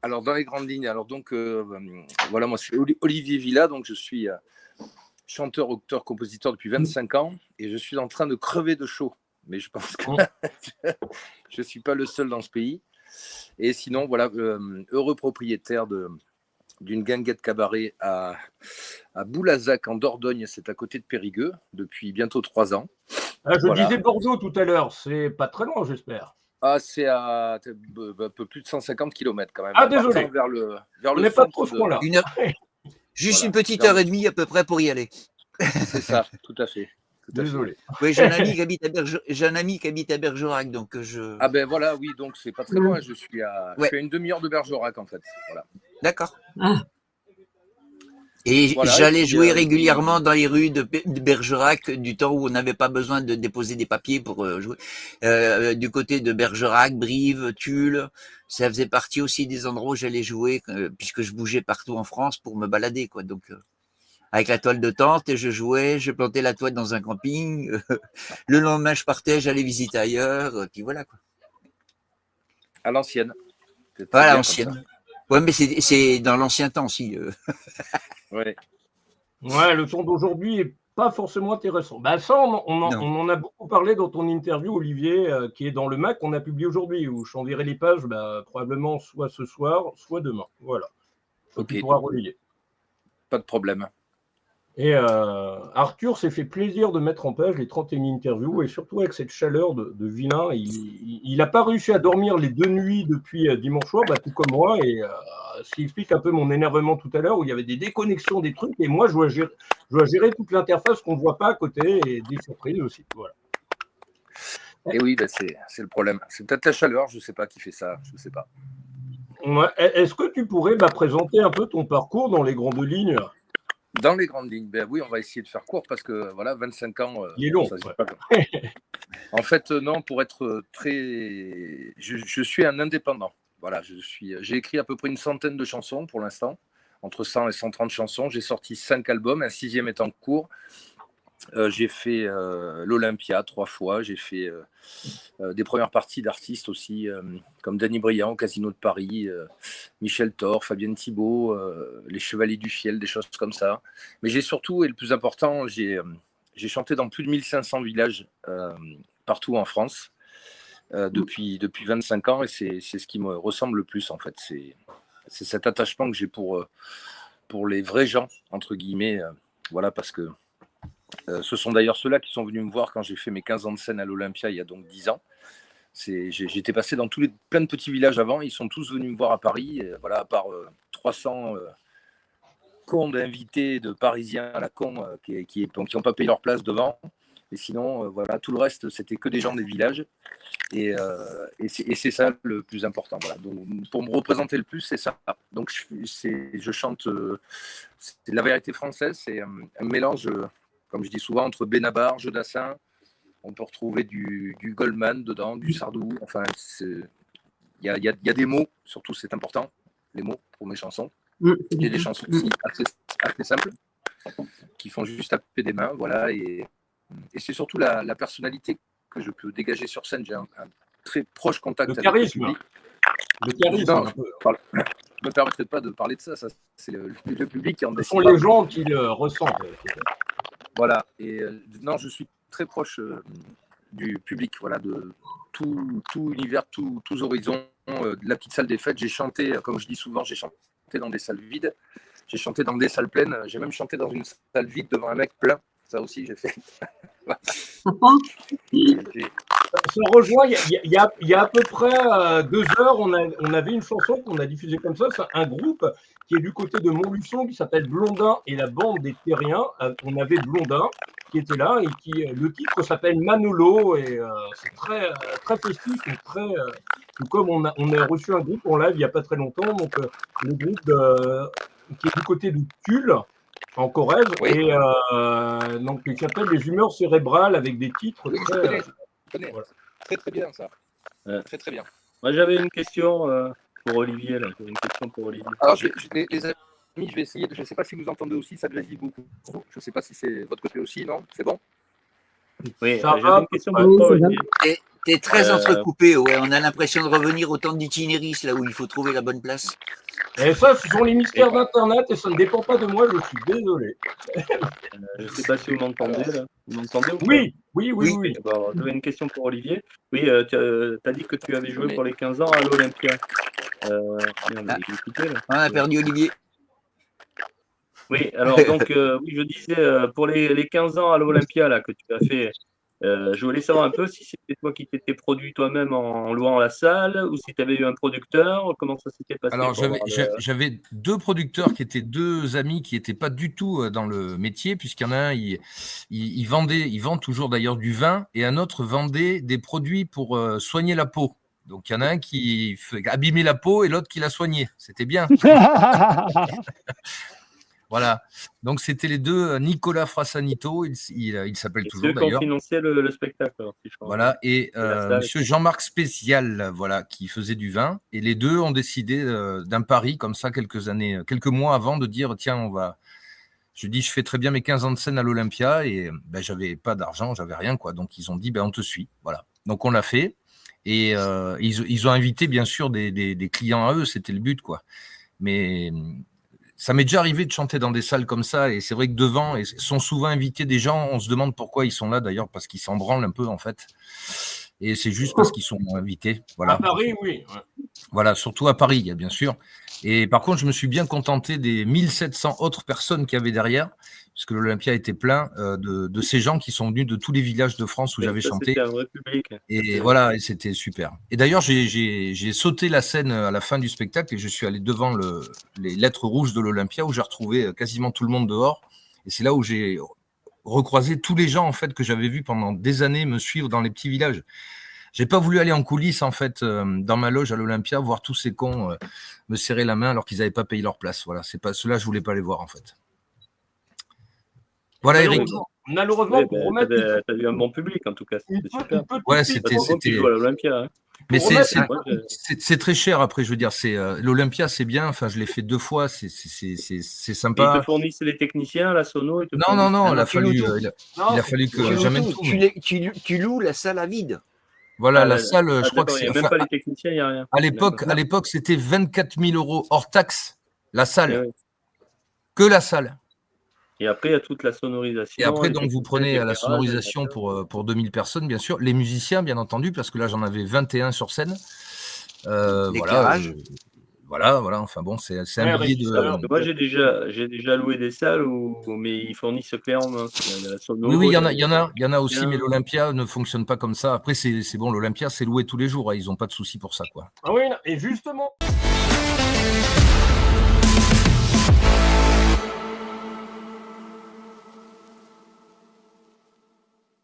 Alors, dans les grandes lignes, alors donc, voilà, moi, c'est Olivier Villa, donc je suis chanteur, auteur, compositeur depuis 25 ans et je suis en train de crever de chaud. Mais je pense que je ne suis pas le seul dans ce pays. Et sinon, voilà, heureux propriétaire d'une guinguette cabaret à Boulazac, en Dordogne, c'est à côté de Périgueux, depuis bientôt 3 ans. Ah, je disais Bordeaux tout à l'heure, c'est pas très loin, j'espère. Ah, c'est à un peu plus de 150 km quand même. Ah, désolé. Vers le On n'est pas trop ce coin-là. Juste une petite heure et demie à peu près pour y aller. C'est ça, tout à fait. Désolé. Oui, j'ai un ami qui habite à Bergerac, donc je. Ah ben voilà, oui, donc c'est pas très loin. Je suis à une demi-heure de Bergerac en fait. Voilà. D'accord. Et voilà, j'allais jouer régulièrement dans les rues de Bergerac, du temps où on n'avait pas besoin de déposer des papiers pour jouer. Du côté de Bergerac, Brive, Tulle, ça faisait partie aussi des endroits où j'allais jouer, puisque je bougeais partout en France pour me balader, quoi. Donc, avec la toile de tente, et je jouais, je plantais la toile dans un camping. Le lendemain, je partais, j'allais visiter ailleurs, puis voilà, quoi. À l'ancienne. Voilà, à l'ancienne. Ouais, mais c'est dans l'ancien temps aussi. Ouais. Ouais, le ton d'aujourd'hui est pas forcément intéressant. Bah ça, on en a beaucoup parlé dans ton interview, Olivier, qui est dans le Mac qu'on a publié aujourd'hui, où je t'enverrai les pages, probablement soit ce soir, soit demain. Voilà. Tu pourras relayer. Pas de problème. Et Arthur s'est fait plaisir de mettre en page les 31 interviews, et surtout avec cette chaleur de vilain. Il n'a pas réussi à dormir les 2 nuits depuis dimanche soir, tout comme moi, et ce qui explique un peu mon énervement tout à l'heure, où il y avait des déconnexions des trucs, et moi je dois gérer toute l'interface qu'on ne voit pas à côté, et des surprises aussi. Voilà. Et oui, c'est le problème. C'est peut-être la chaleur, je ne sais pas qui fait ça, je ne sais pas. Ouais. Est-ce que tu pourrais présenter un peu ton parcours dans les grandes lignes ? Dans les grandes lignes, ben oui, on va essayer de faire court parce que voilà, 25 ans. Il est long. En fait, non, pour être très. Je suis un indépendant. Voilà, j'ai écrit à peu près une centaine de chansons pour l'instant, entre 100 et 130 chansons. J'ai sorti 5 albums, un 6e est en cours. J'ai fait l'Olympia 3 fois. J'ai fait des premières parties d'artistes aussi, comme Danny Briand, Casino de Paris, Michel Thor, Fabienne Thibault, les Chevaliers du Fiel, des choses comme ça. Mais j'ai surtout, et le plus important, j'ai chanté dans plus de 1500 villages partout en France depuis 25 ans, et c'est ce qui me ressemble le plus en fait. C'est cet attachement que j'ai pour les vrais gens, entre guillemets. Voilà, parce que ce sont d'ailleurs ceux-là qui sont venus me voir quand j'ai fait mes 15 ans de scène à l'Olympia il y a donc 10 ans. J'étais passé dans plein de petits villages avant. Ils sont tous venus me voir à Paris. Voilà, à part 300 cons d'invités de Parisiens à la con qui n'ont pas payé leur place devant. Et sinon, voilà, tout le reste, c'était que des gens des villages. Et c'est ça le plus important. Voilà. Donc, pour me représenter le plus, c'est ça. Donc, je chante. C'est la variété française. C'est un mélange, comme je dis souvent, entre Benabar, Jodassin. On peut retrouver du Goldman dedans, du Sardou. Enfin, il y a des mots, surtout c'est important, les mots pour mes chansons. Il y a des chansons aussi assez simples, qui font juste taper des mains, voilà. Et c'est surtout la personnalité que je peux dégager sur scène. J'ai un très proche contact avec le public. Le charisme. Non, je ne me permettrai pas de parler de ça. C'est le public qui en décide. Ce sont les gens qui le ressentent. Voilà. Et non, je suis très proche du public, voilà, de tout univers, tous horizons. De la petite salle des fêtes, j'ai chanté, comme je dis souvent, j'ai chanté dans des salles vides, j'ai chanté dans des salles pleines, j'ai même chanté dans une salle vide devant un mec plein. Ça aussi, j'ai fait. Ça rejoint, il y a à peu près 2 heures, on avait une chanson qu'on a diffusée comme ça. C'est un groupe qui est du côté de Montluçon qui s'appelle Blondin et la bande des Terriens. On avait Blondin qui était là et le titre s'appelle Manolo et c'est très, très festif et très. Comme on a reçu un groupe en live il n'y a pas très longtemps, donc le groupe qui est du côté de Tulle, en Corrèze, oui. Et donc il s'appelle Les Humeurs Cérébrales avec des titres très. Je connais. Voilà. Très bien ça. Très bien. Moi j'avais une question pour Olivier. Là. Alors les amis, je vais essayer. Je ne sais pas si vous entendez aussi, ça grésille beaucoup. Je ne sais pas si c'est votre côté aussi, non? C'est bon? Oui, Ça j'avais va, une question ouais. pour toi, Oui, c'est Olivier. T'es très Euh, entrecoupé, ouais. On a l'impression de revenir au temps d'Itinéris, là où il faut trouver la bonne place. Et ça, ce sont les mystères d'Internet et ça ne dépend pas de moi, je suis désolé. Je ne sais pas si vous m'entendez là. Vous m'entendez ou pas? Oui, oui, oui, Oui. oui. Bon, j'avais une question pour Olivier. Oui, tu as dit que tu avais joué Mais- pour les 15 ans à l'Olympia. Merde, Ah. il est coupé là. On a perdu Olivier. Oui, alors donc, oui, je disais, pour les 15 ans à l'Olympia là, que tu as fait, je voulais savoir un peu si c'était toi qui t'étais produit toi-même en louant la salle ou si tu avais eu un producteur, comment ça s'était passé Alors, pour avoir le... j'avais deux producteurs qui étaient deux amis qui n'étaient pas du tout dans le métier, puisqu'il y en a un, il vend toujours d'ailleurs du vin, et un autre vendait des produits pour soigner la peau. Donc, il y en a un qui abîmait la peau et l'autre qui la soignait. C'était bien. Voilà. Donc, c'était les deux, Nicolas Frassanito, il s'appelle Et toujours ceux qui ont d'ailleurs. financé le spectacle, alors, si je comprends Voilà, et la salle, monsieur Jean-Marc Spécial, voilà, qui faisait du vin. Et les deux ont décidé d'un pari, comme ça, quelques mois avant, de dire tiens, je dis, je fais très bien mes 15 ans de scène à l'Olympia, et ben, j'avais pas d'argent, j'avais rien, quoi. Donc, ils ont dit ben, on te suit. Voilà. Donc, on l'a fait. Et ils ont invité, bien sûr, des clients à eux, c'était le but, quoi. Mais ça m'est déjà arrivé de chanter dans des salles comme ça, et c'est vrai que devant, et sont souvent invités des gens, on se demande pourquoi ils sont là d'ailleurs, parce qu'ils s'en branlent un peu en fait, et c'est juste parce qu'ils sont invités. Voilà. À Paris, oui. Voilà, surtout à Paris, bien sûr. Et par contre, je me suis bien contenté des 1700 autres personnes qu'il y avait derrière, parce que l'Olympia était plein de ces gens qui sont venus de tous les villages de France où mais j'avais ça, chanté. c'était un vrai public. Et voilà, et c'était super. Et d'ailleurs, j'ai sauté la scène à la fin du spectacle et je suis allé devant les lettres rouges de l'Olympia où j'ai retrouvé quasiment tout le monde dehors. Et c'est là où j'ai recroisé tous les gens en fait que j'avais vus pendant des années me suivre dans les petits villages. J'ai pas voulu aller en coulisses en fait dans ma loge à l'Olympia voir tous ces cons me serrer la main alors qu'ils n'avaient pas payé leur place. Voilà, c'est pas ceux-là, je voulais pas les voir en fait. Voilà, Eric. Malheureusement, Ouais, pour remettre t'as eu un bon public en tout cas, c'était super. Ouais, C'était qui joue à l'Olympia. Hein. Mais remettre- c'est très cher après, je veux dire, c'est l'Olympia, c'est bien. Enfin, je l'ai fait 2 fois, c'est Mais ils sympa. te fournissent les techniciens, la sono. Ils te Non, fournissent- il a tu loues fallu, tout. il a fallu que j'amène tout. mais- Tu loues la salle à vide. Voilà, Ah, la salle, je crois que d'accord, il n'y c'est. a même Enfin, pas les techniciens, il n'y a rien. à l'époque, c'était 24 000 € hors taxe, la salle, Et, ouais. que la salle. Et après, il y a toute la sonorisation. Et après, les donc, vous techniciens, prenez la l'éclairage, sonorisation pour 2000 personnes, bien sûr. Les musiciens, bien entendu, parce que là, j'en avais 21 sur scène. L'éclairage. Voilà. Enfin bon, c'est un billet de. Parce que moi, j'ai déjà loué des salles mais ils fournissent clairement la sono. Oui, il y en a aussi, bien. mais l'Olympia ne fonctionne pas comme ça. Après, c'est bon, l'Olympia, c'est loué tous les jours. Hein, ils n'ont pas de souci pour ça, quoi. Ah oui, et justement.